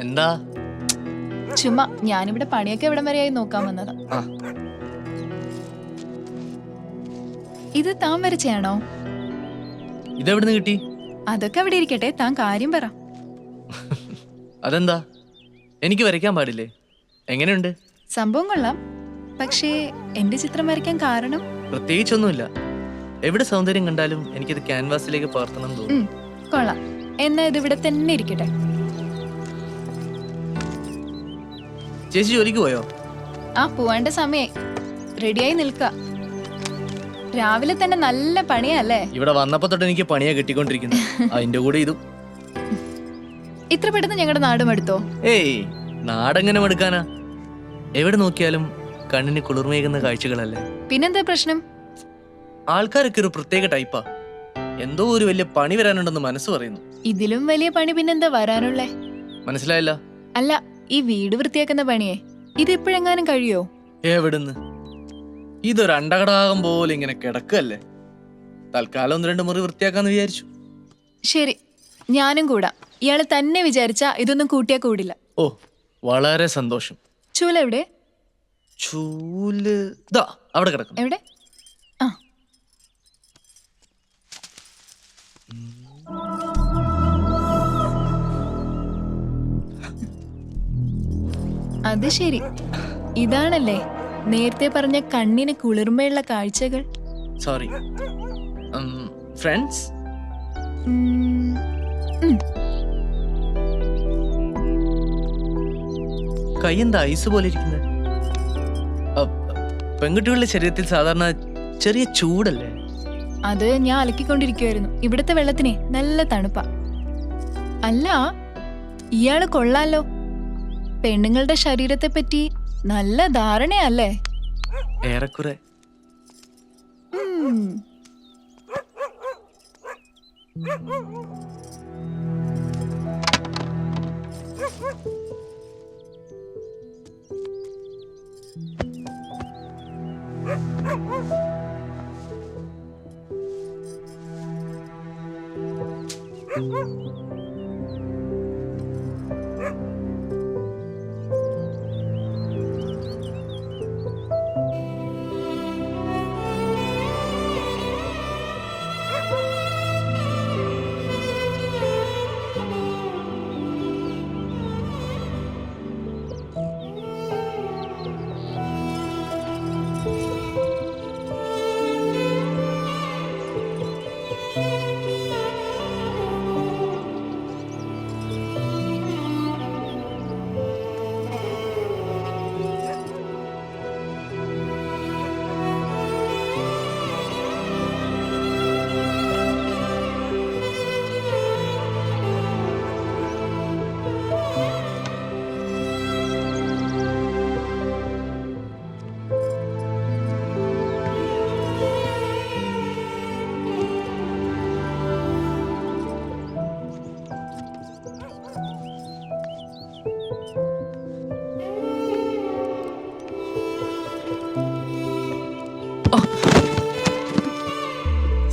എന്താ? ചുമ്മാ ഞാനിവിടെ പണിയൊക്കെ എവിടം വരെയായി നോക്കാൻ വന്നതാ. ഇത് താൻ വരച്ചാണോ? ഇതെവിടുന്ന് കിട്ടി? അതൊക്കെ അവിടെ ഇരിക്കട്ടെ, താൻ കാര്യം പറ. അതെന്താ? എനിക്ക് വരയ്ക്കാൻ പാടില്ലേ? എങ്ങനെയുണ്ട്? സംഭവം കൊള്ളാം. പക്ഷേ എന്റെ ചിത്രം വരയ്ക്കാൻ കാരണം? പ്രത്യേകിച്ചൊന്നുമില്ല. എവിടെ സൗന്ദര്യം കണ്ടാലും എനിക്കത് ക്യാൻവാസിലേക്ക് പകർത്തണം തോന്നും. കൊള്ളാം. എന്നാ ഇത് ഇവിടെ തന്നെ ഇരിക്കട്ടെ. ചേച്ചി ജോലിക്ക് പോയോ? ആ, പോവേണ്ട സമയായി. റെഡിയായി നിൽക്ക. രാവിലെ തന്നെ നല്ല പണിയല്ലേ? ഇവിടെ വന്നപ്പോ തൊട്ട് എനിക്ക് പണിയാ കിട്ടിക്കൊണ്ടിരിക്കുന്നു. അതിന്റെ കൂടെ ഇതും. ഇത്ര പെട്ടെന്ന് ഞങ്ങളുടെ നാടും എടുത്തോ? ഏയ്, നാടെങ്ങനെ മടുക്കാനാ? എവിടെ നോക്കിയാലും കണ്ണിന് കുളിർമേകുന്ന കാഴ്ചകളല്ലേ. പിന്നെന്താ പ്രശ്നം? ആൾക്കാരൊക്കെ ഒരു പ്രത്യേക ടൈപ്പാ. എന്തോ ഒരു വലിയ പണി വരാനുണ്ടെന്ന് മനസ്സ് പറയുന്നു. ഇതിലും വലിയ പണി പിന്നെന്താ വരാനുള്ളേ? മനസ്സിലായില്ല. അല്ല, ഈ വീട് വൃത്തിയാക്കുന്ന പണിയെ ഇത് ഇപ്പോഴെങ്ങാനും കഴിയോ? എവിടുന്ന്? ഇതൊരു അണ്ടകടാകം പോലെ ഇങ്ങനെ കിടക്കല്ലേ. തൽക്കാലം 1-2 മുറി വൃത്തിയാക്കാന്ന് വിചാരിച്ചു. ശരി, ഞാനും കൂടാ. ഇയാള് തന്നെ വിചാരിച്ചാ ഇതൊന്നും കൂട്ടിയാ കൂടില്ല. ഓ, വളരെ സന്തോഷം. ചൂല എവിടെ? ചൂല് ദാ അവിടെ കിടക്കും. എവിടെ? ആ, അത് ശരി. ഇതാണല്ലേ നേരത്തെ പറഞ്ഞ കണ്ണിന് കുളിർമയുള്ള കാഴ്ചകൾ. Sorry friends. കൈ എന്താ ഐസ് പോലെ ഇരിക്കുന്നത്? പെൺകുട്ടികളുടെ ശരീരത്തിൽ സാധാരണ ചെറിയ ചൂടല്ലേ? അത് ഞാൻ അലക്കിക്കൊണ്ടിരിക്കുവായിരുന്നു. ഇവിടുത്തെ വെള്ളത്തിനെ നല്ല തണുപ്പാ. അല്ല, ഇയാള് കൊള്ളാലോ. പെണ്ണുങ്ങളുടെ ശരീരത്തെ പറ്റി നല്ല ധാരണയല്ലേ? ഏറെക്കുറെ.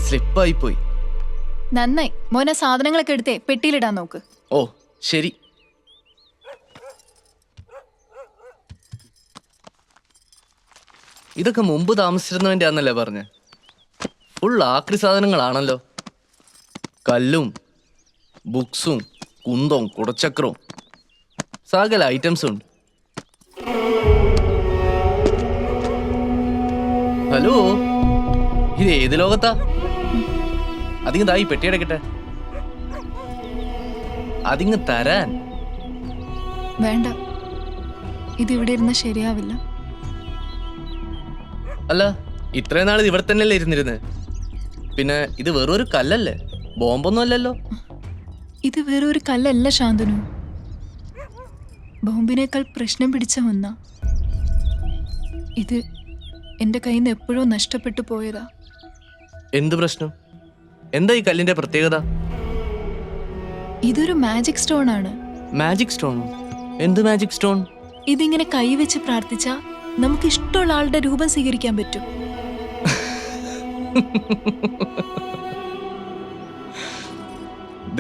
സ്ലിപ്പായി പോയി. നന്നായി. മോനെ സാധനങ്ങളൊക്കെ എടുത്തേ പെട്ടിയിലിടാൻ നോക്ക്. ഓ ശരി. ഇതൊക്കെ മുമ്പ് താമസിച്ചിരുന്നവന്റെ ആന്നല്ലേ പറഞ്ഞ? ഫുൾ ആക്രി സാധനങ്ങളാണല്ലോ. കല്ലും ബുക്സും കുന്തവും കുടച്ചക്രവും സകല ഐറ്റംസും ഉണ്ട്. ഹലോ, ഇത് ഏത് ലോകത്താ? അതിങ്ങ് തായി പെട്ടിയടക്കട്ടെ. അതിങ്ങ് തരാൻ. വേണ്ട, ഇതിവിടെ ഇരുന്ന ശരിയാവില്ല. അല്ല, ഇത്രയും നാൾ ഇവിടെ തന്നെയല്ലേ ഇരുന്നിരുന്നത്? പിന്നെ ഇത് വെറൊരു കല്ലല്ലേ, ബോംബൊന്നും അല്ലല്ലോ. ഇത് വേറൊരു കല്ലല്ല ശാന്തനു, ബോംബിനേക്കാൾ പ്രശ്നം പിടിച്ച ഒന്നാ. ഇത് എന്റെ കയ്യിൽ നിന്ന് എപ്പോഴോ നഷ്ടപ്പെട്ടു പോയതാ. എന്ത് പ്രശ്നം? എന്താ ഈ കല്ലിന്റെ പ്രത്യേകത? ഇതൊരു മാജിക് സ്റ്റോൺ ആണ്. മാജിക് സ്റ്റോണോ? എന്ത് മാജിക് സ്റ്റോൺ? ഇതിങ്ങനെ കൈവച്ച് പ്രാർത്ഥിച്ചാ നമുക്ക് ഇഷ്ടമുള്ള ആളുടെ രൂപം സ്വീകരിക്കാൻ പറ്റും.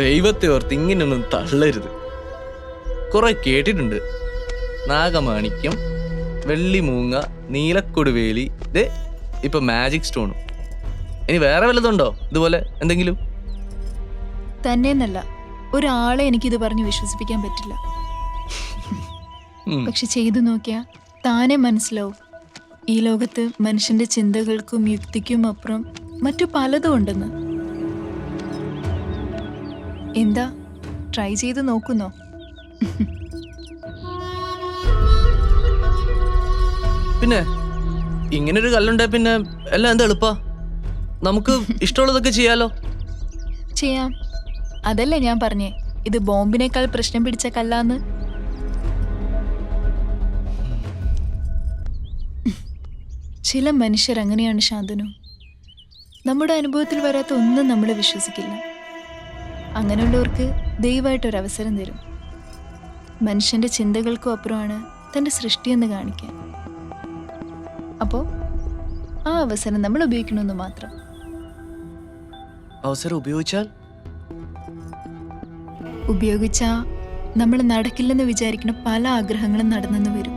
ദൈവത്തെ ഓർത്ത് ഇങ്ങനെയൊന്നും തള്ളരുത്. കുറെ കേട്ടിട്ടുണ്ട്. നാഗമാണിക്യം, വെള്ളിമൂങ്ങ, നീലക്കൊടുവേലി, ദേ ഇപ്പൊ മാജിക് സ്റ്റോണും. ഇനി വേറെ വല്ലതുണ്ടോ ഇതുപോലെ എന്തെങ്കിലും? തന്നെയെന്നല്ല, ഒരാളെ എനിക്കിത് പറഞ്ഞ് വിശ്വസിപ്പിക്കാൻ പറ്റില്ല. പക്ഷെ ചെയ്തു നോക്കിയാ താനെ മനസ്സിലാവും, ഈ ലോകത്ത് മനുഷ്യന്റെ ചിന്തകൾക്കും യുക്തിക്കും അപ്പുറം മറ്റു പലതും ഉണ്ടെന്ന്. എന്താ, ട്രൈ ചെയ്ത് നോക്കുന്നോ? പിന്നെ ഇങ്ങനൊരു കല്ലുണ്ടെ പിന്നെ എല്ലാം എന്താ എളുപ്പാ. നമുക്ക് ഇഷ്ടമുള്ളതൊക്കെ ചെയ്യാലോ. ചെയ്യാം. അതല്ലേ ഞാൻ പറഞ്ഞേ, ഇത് ബോംബിനേക്കാൾ പ്രശ്നം പിടിച്ച കല്ലാന്ന്. ചില മനുഷ്യർ അങ്ങനെയാണ് ശാന്തനു. നമ്മുടെ അനുഭവത്തിൽ വരാത്ത ഒന്നും നമ്മൾ വിശ്വസിക്കില്ല. അങ്ങനെയുള്ളവർക്ക് ദയവായിട്ടൊരവസരം തരും. മനുഷ്യന്റെ ചിന്തകൾക്കും അപ്പുറമാണ് തൻ്റെ സൃഷ്ടിയെന്ന് കാണിക്കാൻ. അപ്പോൾ ആ അവസരം നമ്മൾ ഉപയോഗിക്കണമെന്ന് മാത്രം. അവസരം ഉപയോഗിച്ചാ നമ്മൾ നടക്കില്ലെന്ന് വിചാരിക്കുന്ന പല ആഗ്രഹങ്ങളും നടന്നെന്ന് വരും.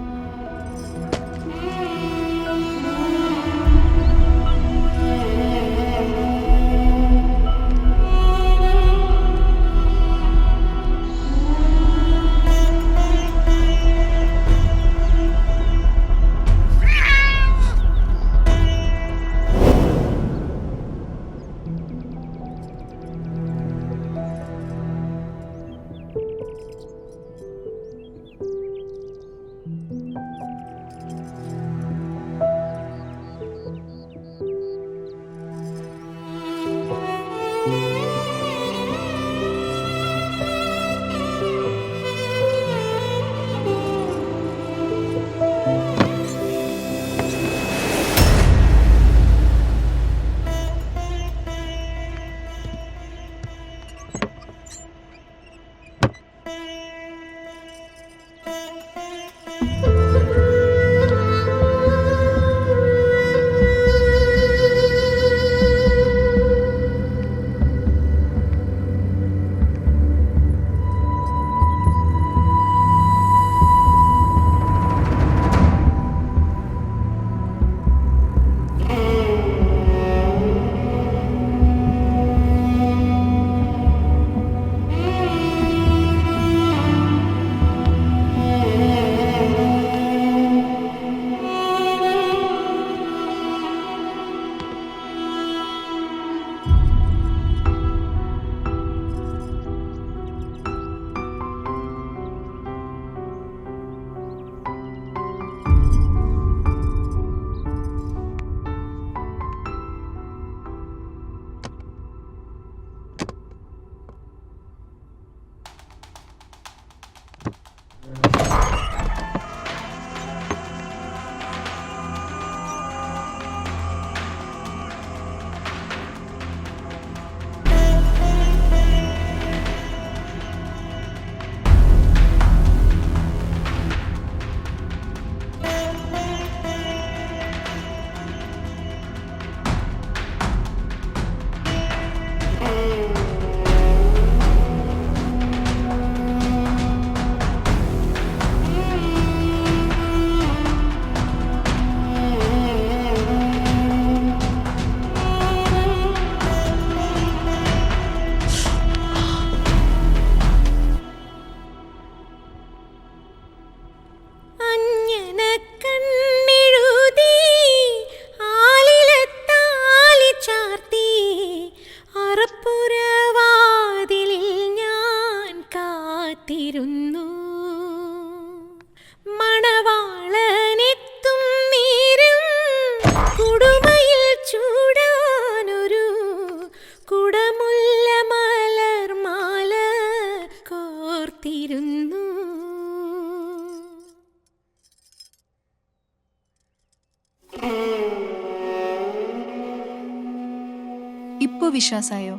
ഇപ്പൊ വിശ്വാസായോ?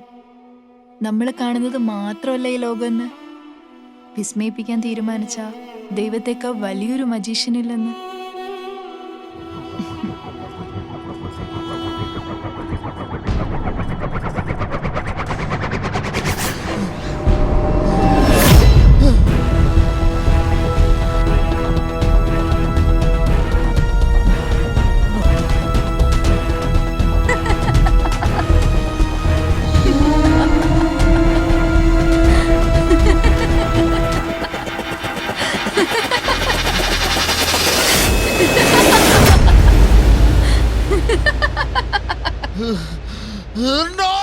നമ്മൾ കാണുന്നത് മാത്രമല്ല ഈ ലോകമെന്ന്. വിസ്മയിപ്പിക്കാൻ തീരുമാനിച്ച ദൈവത്തേക്കാൾ വലിയൊരു മജീഷ്യനില്ലെന്ന്. No!